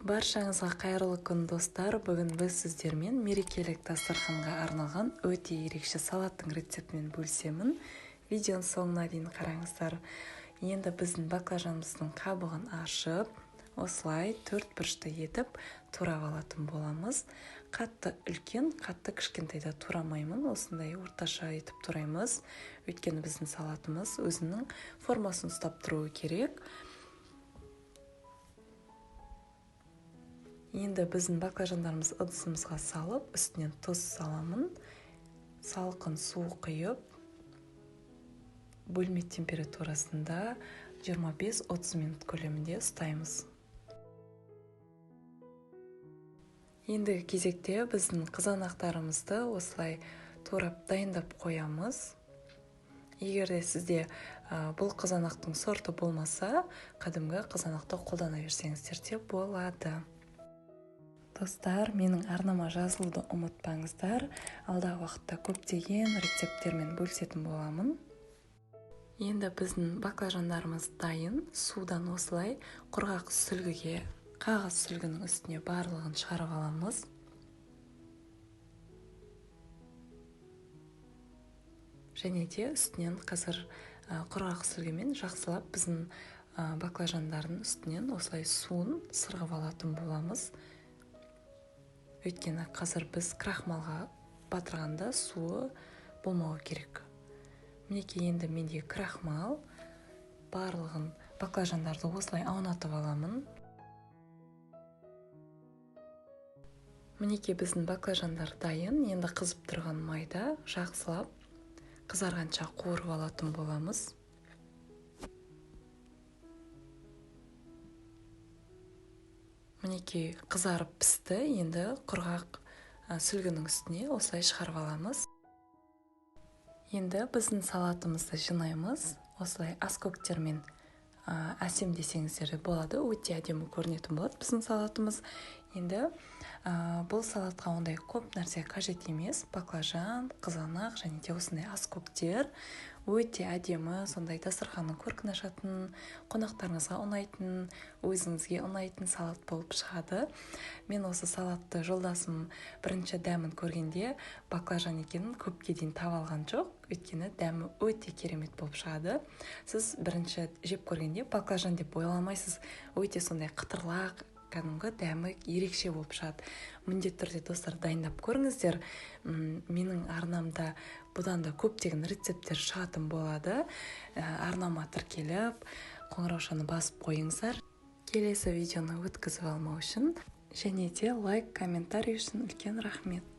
Баршаңызға қайырлы күн достар. Бүгін біз сіздермен мерекелік дастарханға арналған өте ерекше салаттың рецептімен бөлісемін. Видеоның соңына дейін қараңыздар. Енді біздің баклажанымыздың қабығын ашып, осылай төрт бұрышты етіп турап алатын боламыз. Қатты үлкен, қатты кішкентайда турамаймын. Осындай орташа етіп тураймыз. Өйткені біздің салатымыз өзінің формасын ұстап тұруы керек. Енді біздің баклажандарымыз ыдысымызға салып, үстінен тұз саламын. Салқын су құйып, бөлме температурасында 25-30 минут көлемінде ұстаймыз. Ендігі кезекте біздің қызанақтарымызды осылай турап дайындап қоямыз. Егер де сізде бұл қызанақтың сорты болмаса, қадімгі қызанақты қолдана берсеңіздер де болады. Достар, менің арнама жазылуды ұмытпаңыздар. Алдағы уақытта көптеген рецепттермен бөлісетін боламын. Енді біздің баклажандарымыз дайын. Судан осылай құрғақ сүлгіге, қағаз сүлгінің үстіне барлығын шығарып аламыз. Және де үстінен қазір құрғақ сүлгімен жақсылап біздің баклажандардың үстінен осылай суын сырғып алатын боламыз. Өйткені қазір біз крахмалға батырғанда суы болмауы керек. Мінекей енді менде крахмал, барлығын баклажандарды осылай аунатып аламын. Мінекей біздің баклажандар дайын. Енді қызып тұрған майда жақсылап қызарғанша қуырып алатын боламыз. Мінекей қызарып пісті. Енді құрғақ сүлгінің үстіне осылай шығарып аламыз. Енді біздің салатымызды жинаймыз. Осылай аскөктермен әсем десеңіздер болады. Өте әдемі көрінетін болады біздің салатымыз. Енді бұл салатқа ондай көп нәрсе қажет емес. Баклажан, қызанақ және де осындай аскөктер өте әдемі, сондай дастарханның көркін ашатын, қонақтарыңызға ұнайтын, өзіңізге ұнайтын салат болып шығады. Мен осы салатты жолдасым бірінші дәмін көргенде баклажан екенін көпке дейін таба алған жоқ. Өйткені дәмі өте керемет болып шығады. Сіз бірінші жеп көргенде баклажан деп ойламайсыз. Өте сондай қытырлақ, кәдімгі дәмі ерекше болып шығады. Міндетті түрде достар дайындап көріңіздер. Менің арнамда бұдан да көптеген рецепттер шығатын болады. Арнама тіркеліп, қоңыраушаны басып қойыңыздар. Келесі видеоны өткізіп алмау үшін және де лайк, комментарий үшін үлкен рахмет.